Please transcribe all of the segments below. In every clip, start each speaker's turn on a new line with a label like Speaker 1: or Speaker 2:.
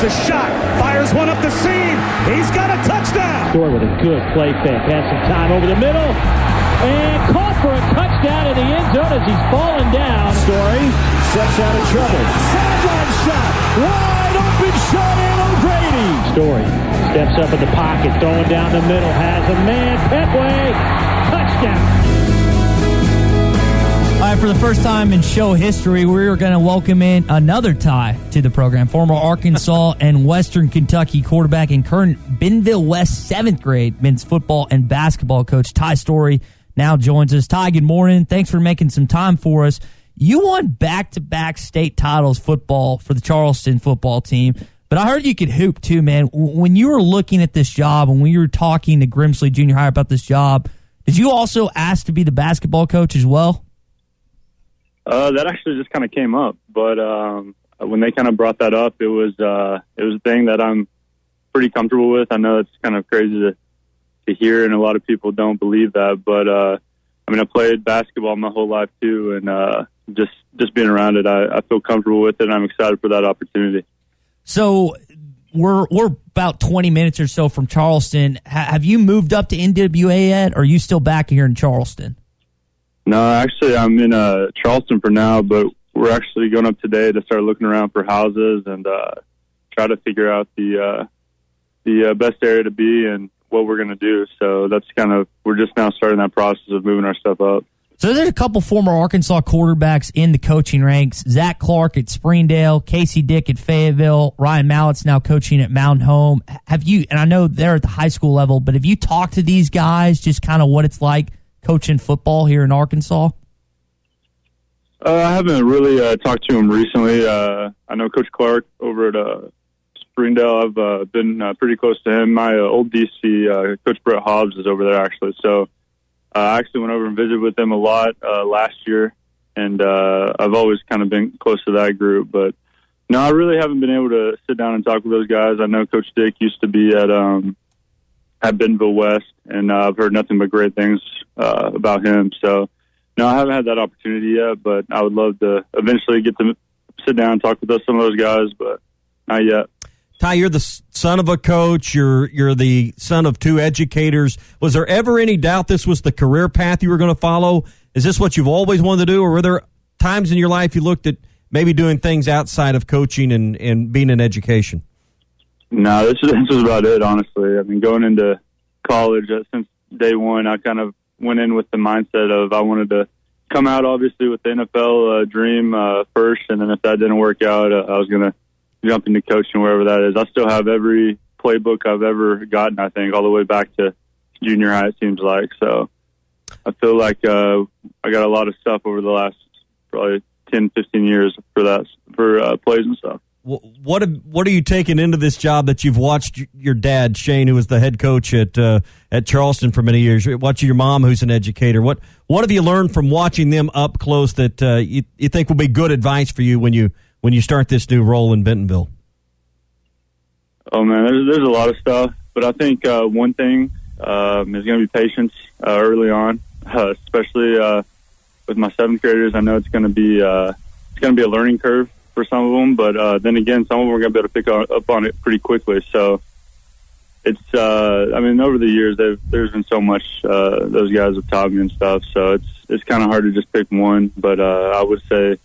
Speaker 1: a shot. Fires one up the seam. He's got a touchdown.
Speaker 2: Storey with a good play fake. Has some time over the middle. And caught for a touchdown in the end zone as he's falling down.
Speaker 1: Storey steps out of trouble. Sideline shot. Wide open shot and O'Grady.
Speaker 2: Storey steps up in the pocket, throwing down the middle. Has a man. Petway. Touchdown.
Speaker 3: All right, for the first time in show history, we're going to welcome in another Ty to the program. Former Arkansas and Western Kentucky quarterback and current Bentonville West 7th grade men's football and basketball coach Ty Storey now joins us. Ty, good morning. Thanks for making some time for us. You won back-to-back state titles football for the Charleston football team, but I heard you could hoop too, man. When you were looking at this job and when you were talking to Grimsley Junior High about this job, did you also ask to be the basketball coach as well?
Speaker 4: That actually just kind of came up, but when they kind of brought that up, it was a thing that I'm pretty comfortable with. I know it's kind of crazy to hear, and a lot of people don't believe that, but I played basketball my whole life too, and just being around it, I feel comfortable with it, and I'm excited for that opportunity.
Speaker 3: So we're about 20 minutes or so from Charleston. Have you moved up to NWA yet, or are you still back here in Charleston?
Speaker 4: No, actually, I'm in Charleston for now, but we're actually going up today to start looking around for houses and try to figure out the best area to be and what we're going to do. So that's we're just now starting that process of moving our stuff up.
Speaker 3: So there's a couple former Arkansas quarterbacks in the coaching ranks. Zach Clark at Springdale, Casey Dick at Fayetteville, Ryan Mallett's now coaching at Mountain Home. Have you, and I know they're at the high school level, but have you talked to these guys, just kind of what it's like coaching football here in Arkansas?
Speaker 4: I haven't really talked to him recently. I know Coach Clark over at Springdale. I've been pretty close to him. My old DC, Coach Brett Hobbs, is over there actually. So I actually went over and visited with them a lot last year, and I've always kind of been close to that group. But no, I really haven't been able to sit down and talk with those guys. I know Coach Dick used to be at Bentonville West, and I've heard nothing but great things about him. So, no, I haven't had that opportunity yet, but I would love to eventually get to sit down and talk with some of those guys, but not yet.
Speaker 5: Ty, you're the son of a coach. You're the son of two educators. Was there ever any doubt this was the career path you were going to follow? Is this what you've always wanted to do, or were there times in your life you looked at maybe doing things outside of coaching and being in education?
Speaker 4: No, this was about it, honestly. Going into college, since day one, I kind of went in with the mindset of I wanted to come out, obviously, with the NFL dream first, and then if that didn't work out, I was going to jump into coaching wherever that is. I still have every playbook I've ever gotten, I think, all the way back to junior high, it seems like. So I feel like I got a lot of stuff over the last probably 10, 15 years for plays and stuff.
Speaker 5: What are you taking into this job that you've watched your dad, Shane, who was the head coach at Charleston for many years, watching your mom, who's an educator? What have you learned from watching them up close that you think will be good advice for you when you start this new role in Bentonville?
Speaker 4: Oh, man, there's a lot of stuff, but I think one thing is going to be patience early on, especially with my 7th graders. I know it's going to be a learning curve for some of them, but then again, some of them are going to be able to pick up on it pretty quickly. So it's, over the years, there's been so much those guys have taught me and stuff. So it's kind of hard to just pick one, but I would say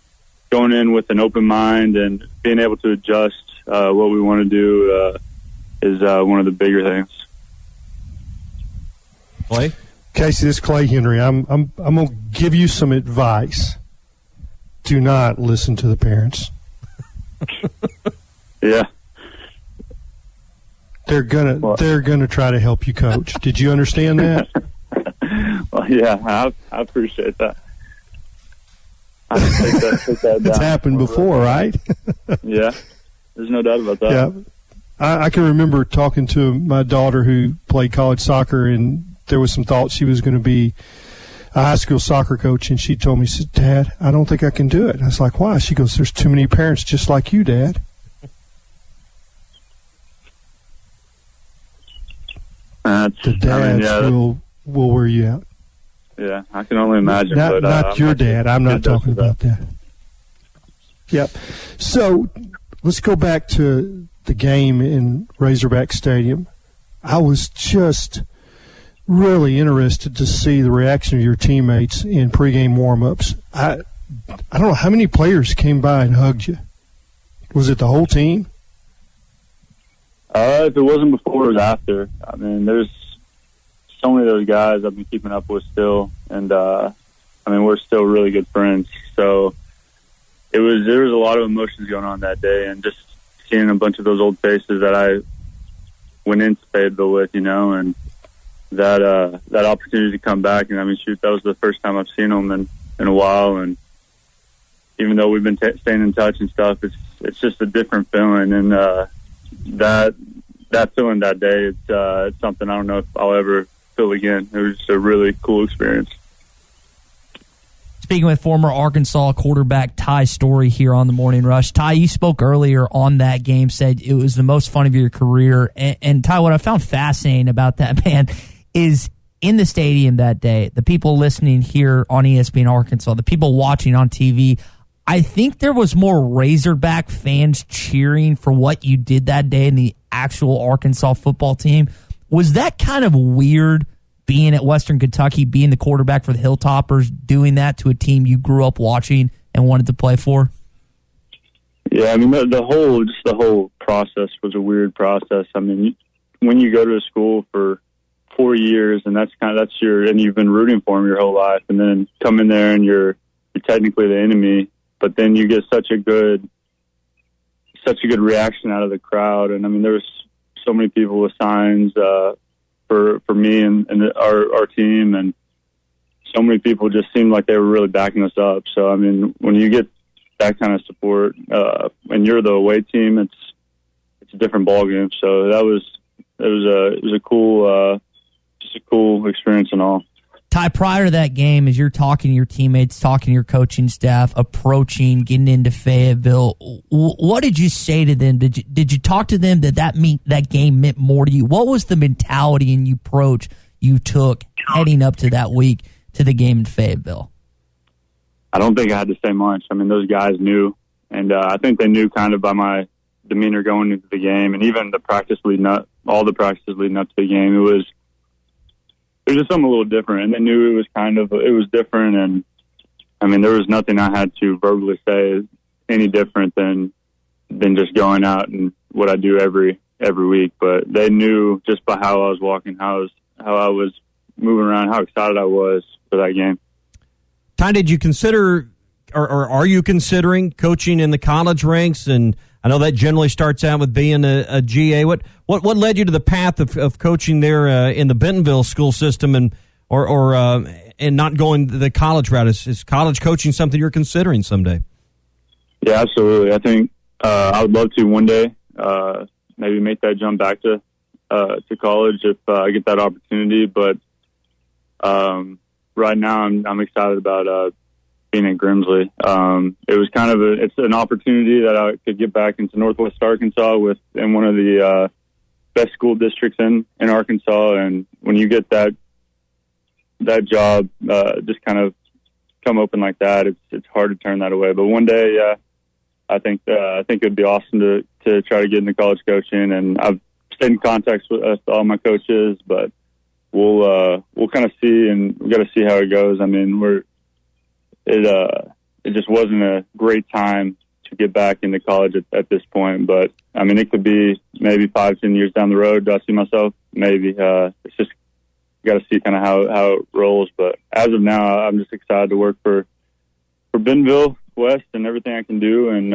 Speaker 4: going in with an open mind and being able to adjust what we want to do is one of the bigger things.
Speaker 5: Clay?
Speaker 6: Casey, this is Clay Henry. I'm going to give you some advice. Do not listen to the parents.
Speaker 4: Yeah.
Speaker 6: They're gonna try to help you coach. Did you understand that?
Speaker 4: Well, yeah, I appreciate that. I take that down.
Speaker 6: It's happened before, right?
Speaker 4: Yeah, there's no doubt about that.
Speaker 6: Yeah, I can remember talking to my daughter who played college soccer, and there was some thought she was going to be a high school soccer coach, and she told me, she said, "Dad, I don't think I can do it." And I was like, "Why?" She goes, "There's too many parents just like you, Dad." The dads will wear you out.
Speaker 4: Yeah, I can only imagine.
Speaker 6: Not your dad. I'm not talking about that. Yep. So let's go back to the game in Razorback Stadium. I was just really interested to see the reaction of your teammates in pregame warm-ups. I don't know how many players came by and hugged you. Was it the whole team?
Speaker 4: If it wasn't before, it was after. I mean, there's so many of those guys I've been keeping up with still, and we're still really good friends. So there was a lot of emotions going on that day, and just seeing a bunch of those old faces that I went into Fayetteville with, and that opportunity to come back. And I mean, shoot, that was the first time I've seen them in a while, and even though we've been staying in touch and stuff, it's just a different feeling, and that feeling that day, it's something I don't know if I'll ever feel again. It was just a really cool experience.
Speaker 3: Speaking with former Arkansas quarterback Ty Storey here on the Morning Rush. Ty, you spoke earlier on that game, said it was the most fun of your career. And Ty, what I found fascinating about that, man, is in the stadium that day, the people listening here on ESPN Arkansas, the people watching on TV, I think there was more Razorback fans cheering for what you did that day than the actual Arkansas football team. Was that kind of weird, being at Western Kentucky, being the quarterback for the Hilltoppers, doing that to a team you grew up watching and wanted to play for?
Speaker 4: Yeah, I mean, the whole process was a weird process. I mean, when you go to a school for 4 years and and you've been rooting for them your whole life, and then come in there and you're technically the enemy, but then you get such a good reaction out of the crowd. And I mean, there was so many people with signs for me and our team, and so many people just seemed like they were really backing us up. So I mean, when you get that kind of support and you're the away team, it's a different ballgame. So it was a cool experience and all.
Speaker 3: Ty, prior to that game, as you're talking to your teammates, talking to your coaching staff, getting into Fayetteville, what did you say to them? Did you talk to them that game meant more to you? What was the mentality and approach you took heading up to that week to the game in Fayetteville?
Speaker 4: I don't think I had to say much. I mean, those guys knew, and I think they knew kind of by my demeanor going into the game, and even all the practices leading up to the game. It was just something a little different, and they knew it was different. And I mean, there was nothing I had to verbally say any different than just going out and what I do every week. But they knew just by how I was walking, how I was moving around, how excited I was for that game.
Speaker 5: Ty, did you consider, or are you considering coaching in the college ranks? And I know that generally starts out with being a GA. What led you to the path of coaching there in the Bentonville school system, and not going the college route? Is college coaching something you're considering someday?
Speaker 4: Yeah, absolutely. I think I would love to one day maybe make that jump back to college if I get that opportunity. But right now, I'm excited about being in Grimsley. It was it's an opportunity that I could get back into Northwest Arkansas in one of the best school districts in Arkansas. And when you get that job, just kind of come open like that, it's hard to turn that away. But one day, I think it'd be awesome to try to get into college coaching. And I've stayed in contact with all my coaches, but we'll kind of see, and we got to see how it goes. I mean, it just wasn't a great time to get back into college at this point. But I mean, it could be maybe 5-10 years down the road. Do I see myself? Maybe. It's just got to see kind of how it rolls. But as of now, I'm just excited to work for Bentonville West and everything I can do, and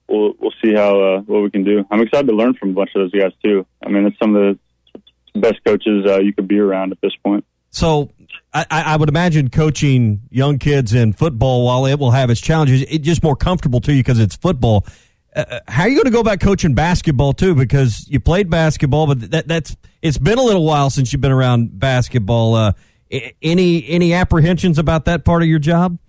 Speaker 4: we'll see what we can do. I'm excited to learn from a bunch of those guys too. I mean, it's some of the best coaches you could be around at this point.
Speaker 5: So I would imagine coaching young kids in football, while it will have its challenges, it's just more comfortable to you because it's football. How are you going to go about coaching basketball too? Because you played basketball, but it's been a little while since you've been around basketball. Any apprehensions about that part of your job?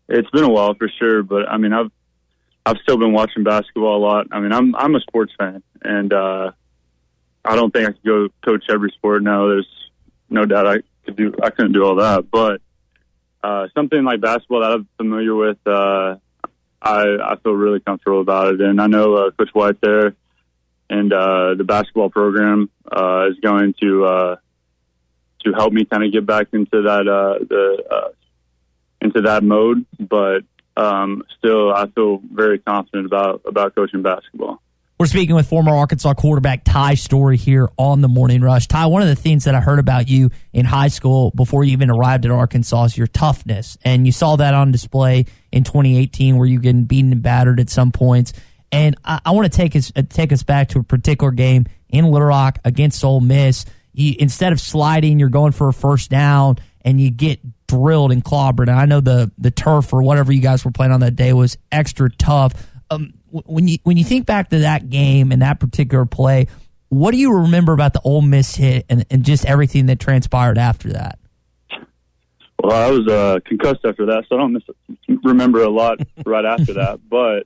Speaker 4: It's been a while for sure, but I mean, I've still been watching basketball a lot. I mean, I'm a sports fan, and I don't think I could go coach every sport. No, there's no doubt I couldn't do all that, but something like basketball that I'm familiar with, I feel really comfortable about it. And I know Coach White there and the basketball program is going to help me kind of get back into that into that mode. But still, I feel very confident about coaching basketball.
Speaker 3: We're speaking with former Arkansas quarterback Ty Storey here on the Morning Rush. Ty, one of the things that I heard about you in high school before you even arrived at Arkansas is your toughness. And you saw that on display in 2018 where you getting beaten and battered at some points. And I want to take us back to a particular game in Little Rock against Ole Miss. Instead of sliding, you're going for a first down, and you get drilled and clobbered. And I know the turf or whatever you guys were playing on that day was extra tough. When you think back to that game and that particular play, what do you remember about the Ole Miss hit and just everything that transpired after that?
Speaker 4: Well, I was concussed after that, so I don't remember a lot right after that. But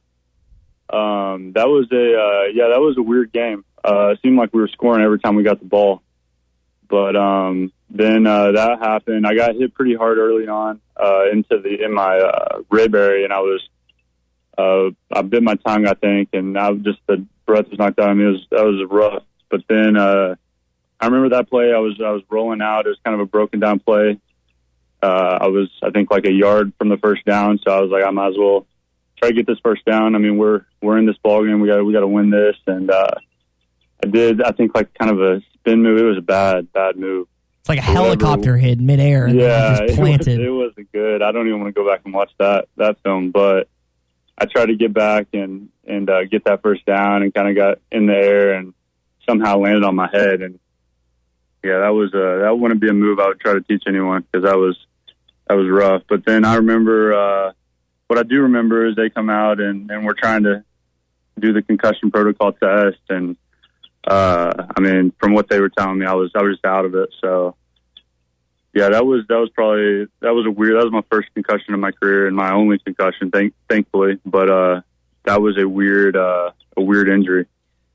Speaker 4: that was a weird game. It seemed like we were scoring every time we got the ball. But then that happened. I got hit pretty hard early on in my rib area, and I bit my tongue, I think, and the breath was knocked out of me. That was rough. But then I remember that play. I was rolling out. It was kind of a broken down play. I was, I think, like a yard from the first down, so I was like, I might as well try to get this first down. I mean, we're in this ball game. We got to win this, and I did. I think like kind of a spin move. It was a bad move.
Speaker 3: It's like a helicopter hit midair. And just planted.
Speaker 4: It wasn't good. I don't even want to go back and watch that film, but I tried to get back and get that first down and kind of got in the air and somehow landed on my head. And yeah, that wouldn't be a move I would try to teach anyone because that was rough. But then I remember, what I do remember is they come out and we're trying to do the concussion protocol test. And, I mean, from what they were telling me, I was just out of it. So yeah, that was my first concussion in my career and my only concussion, thankfully. But that was a weird injury.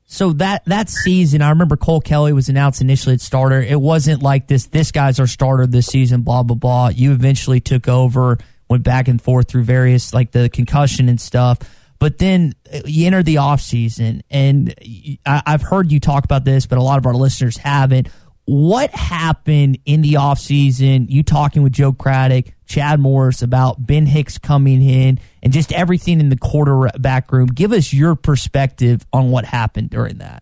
Speaker 3: So that season, I remember Cole Kelly was announced initially at starter. It wasn't like this guy's our starter this season, blah, blah, blah. You eventually took over, went back and forth through various, like the concussion and stuff. But then you entered the offseason, and I've heard you talk about this, but a lot of our listeners haven't. What happened in the offseason, you talking with Joe Craddock, Chad Morris, about Ben Hicks coming in and just everything in the quarterback room? Give us your perspective on what happened during that.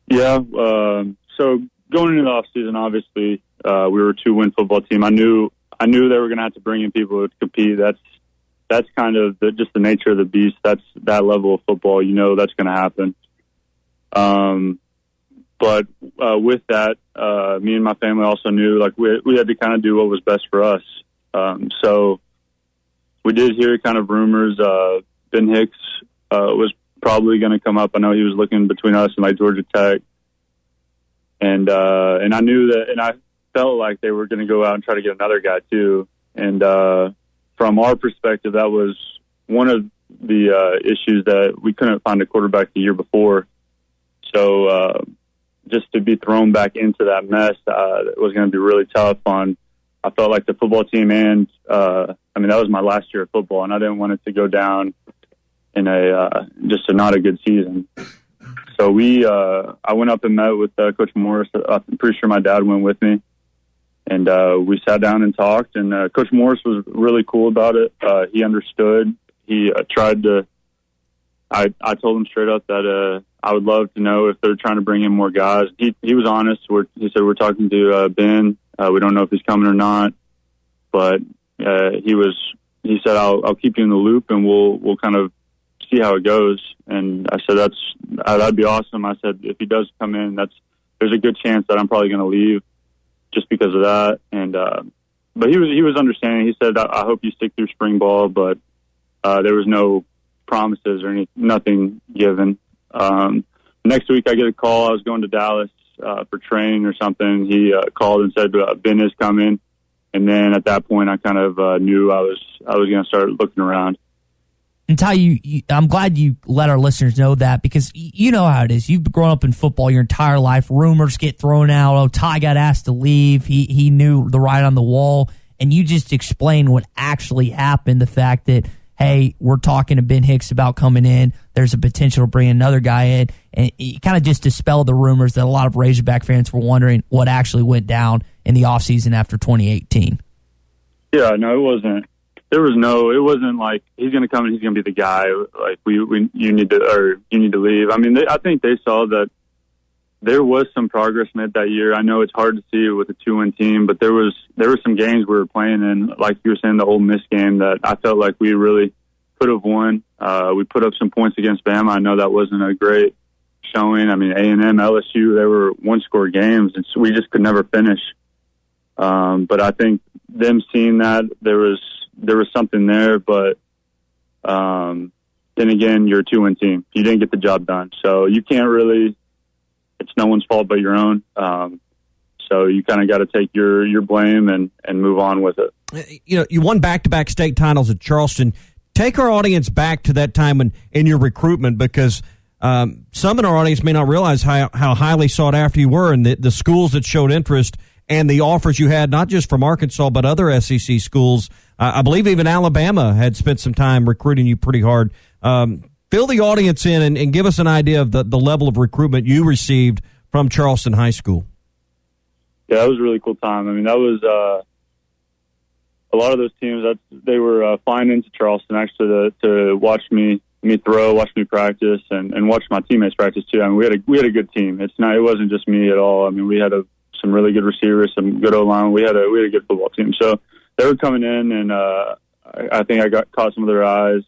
Speaker 4: Yeah, so going into the offseason, obviously, we were a 2-win football team. I knew they were going to have to bring in people to compete. That's kind of just the nature of the beast. That's that level of football. You know that's going to happen. But with that, me and my family also knew like we had to kind of do what was best for us. So we did hear kind of rumors. Ben Hicks was probably going to come up. I know he was looking between us and like Georgia Tech, and I knew that, and I felt like they were going to go out and try to get another guy too. And from our perspective, that was one of the issues that we couldn't find a quarterback the year before. So just to be thrown back into that mess was going to be really tough on, I felt like the football team and, that was my last year of football, and I didn't want it to go down in just not a good season. So I went up and met with Coach Morris. I'm pretty sure my dad went with me. And we sat down and talked, and Coach Morris was really cool about it. He understood. He tried to – I told him straight up that I would love to know if they're trying to bring in more guys. He was honest. He said, we're talking to Ben. We don't know if he's coming or not. But he said, I'll keep you in the loop, and we'll kind of see how it goes. And I said, that'd be awesome. I said, if he does come in, there's a good chance that I'm probably going to leave just because of that. And but he was understanding. He said, I hope you stick through spring ball, but there was no promises or nothing given. Next week I get a call. I was going to Dallas for training or something. He called and said Ben is coming, and then at that point I kind of knew I was going to start looking around.
Speaker 3: And Ty, I'm glad you let our listeners know that, because you know how it is. You've grown up in football your entire life. Rumors get thrown out. Oh, Ty got asked to leave. He knew the writing on the wall. And you just explained what actually happened, the fact that hey, we're talking to Ben Hicks about coming in. There's a potential to bring another guy in. And it kind of just dispelled the rumors that a lot of Razorback fans were wondering what actually went down in the offseason after 2018.
Speaker 4: Yeah, no, it wasn't. It wasn't like he's going to come and he's going to be the guy. Like you need to leave. I mean, I think they saw that there was some progress made that year. I know it's hard to see it with a 2-win team, but there were some games we were playing in, like you were saying, the Ole Miss game, that I felt like we really could have won. We put up some points against Bama. I know that wasn't a great showing. I mean, A&M, LSU, they were one-score games, and so we just could never finish. But I think them seeing that there was something there, but then again, you're a 2-win team. You didn't get the job done, so you can't really. It's no one's fault but your own. So you kind of got to take your blame and move on with it.
Speaker 5: You know, you won back-to-back state titles at Charleston. Take our audience back to that time in your recruitment, because some in our audience may not realize how highly sought after you were, and the schools that showed interest and the offers you had, not just from Arkansas but other SEC schools. I believe even Alabama had spent some time recruiting you pretty hard. Fill the audience in and give us an idea of the level of recruitment you received from Charleston High School.
Speaker 4: Yeah, that was a really cool time. I mean, that was a lot of those teams. They were flying into Charleston actually to watch me throw, watch me practice, and watch my teammates practice too. I mean, we had a good team. It wasn't just me at all. I mean, we had some really good receivers, some good O-line. We had a good football team. So they were coming in, and I think I caught some of their eyes.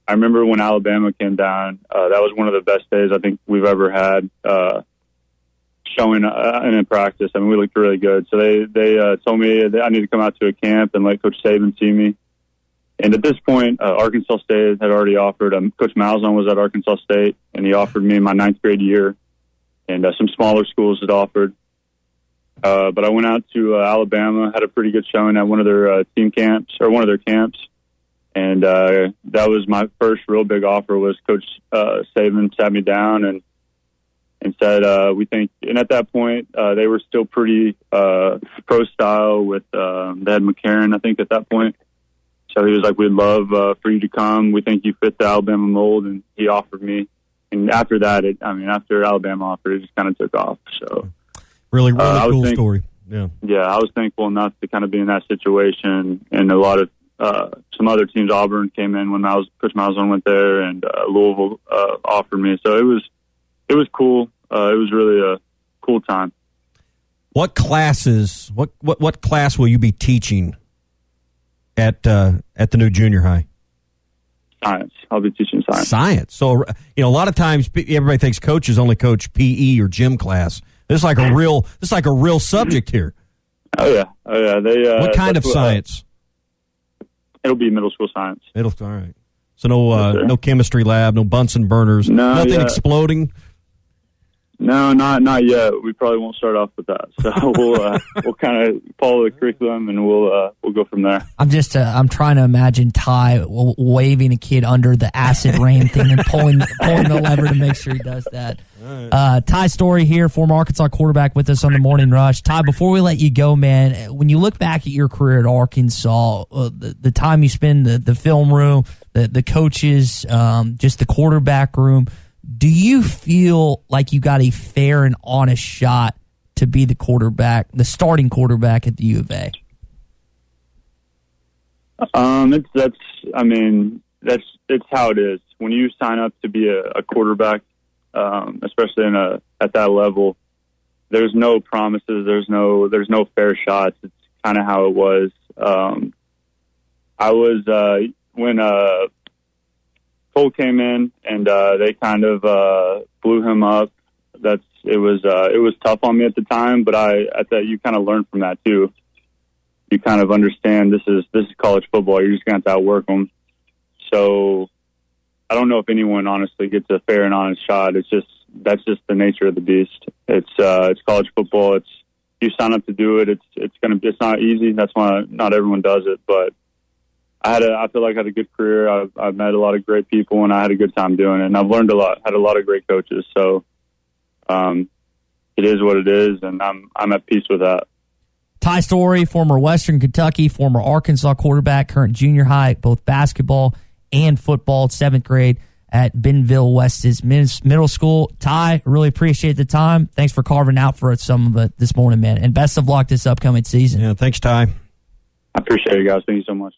Speaker 4: I remember when Alabama came down, that was one of the best days I think we've ever had showing in practice. I mean, we looked really good. So they told me that I need to come out to a camp and let Coach Saban see me. And at this point, Arkansas State had already offered. Coach Malzahn was at Arkansas State, and he offered me my 9th grade year. And some smaller schools had offered. But I went out to Alabama, had a pretty good showing at one of their team camps, or one of their camps. And that was my first real big offer. Was Coach Saban sat me down and said, we think, and at that point, they were still pretty pro style with, they had McCarron, I think, at that point. So he was like, we'd love for you to come. We think you fit the Alabama mold. And he offered me. And after that, after Alabama offered, it just kind of took off. So
Speaker 5: really cool story. Yeah,
Speaker 4: I was thankful enough to kind of be in that situation. And a lot of some other teams, Auburn came in when Coach Malzahn went there, and Louisville offered me. So it was cool. It was really a cool time.
Speaker 5: What classes? What class will you be teaching at the new junior high?
Speaker 4: Science. I'll be teaching science.
Speaker 5: Science. So a lot of times everybody thinks coaches only coach PE or gym class. This is like a real subject here.
Speaker 4: Oh yeah.
Speaker 5: What kind of science?
Speaker 4: It'll be middle school science.
Speaker 5: All right. So no chemistry lab, no Bunsen burners, nothing exploding.
Speaker 4: No, not yet. We probably won't start off with that. So we'll kind of follow the curriculum, and we'll go from there.
Speaker 3: I'm trying to imagine Ty waving a kid under the acid rain thing and pulling the lever to make sure he does that. Right. Ty Storey here, former Arkansas quarterback, with us on the Morning Rush. Ty, before we let you go, man, when you look back at your career at Arkansas, the time you spend the film room, the coaches, just the quarterback room, do you feel like you got a fair and honest shot to be the starting quarterback at the U of A?
Speaker 4: It's how it is. When you sign up to be a quarterback, especially at that level, there's no promises. There's no fair shots. It's kind of how it was. When Cole came in and they kind of blew him up. It was tough on me at the time, but you kind of learn from that too. You kind of understand this is college football. You're just going to have to outwork them. So I don't know if anyone honestly gets a fair and honest shot. That's just the nature of the beast. It's college football. You sign up to do it. It's not easy. That's why not everyone does it, but I feel like I had a good career. I've met a lot of great people, and I had a good time doing it. And I've learned a lot. Had a lot of great coaches. So, it is what it is, and I'm at peace with that.
Speaker 3: Ty Storey, former Western Kentucky, former Arkansas quarterback, current junior high, both basketball and football, 7th grade at Bentonville West's middle school. Ty, really appreciate the time. Thanks for carving out for us some of it this morning, man. And best of luck this upcoming season.
Speaker 5: Yeah, thanks, Ty.
Speaker 4: I appreciate it, guys. Thank you so much.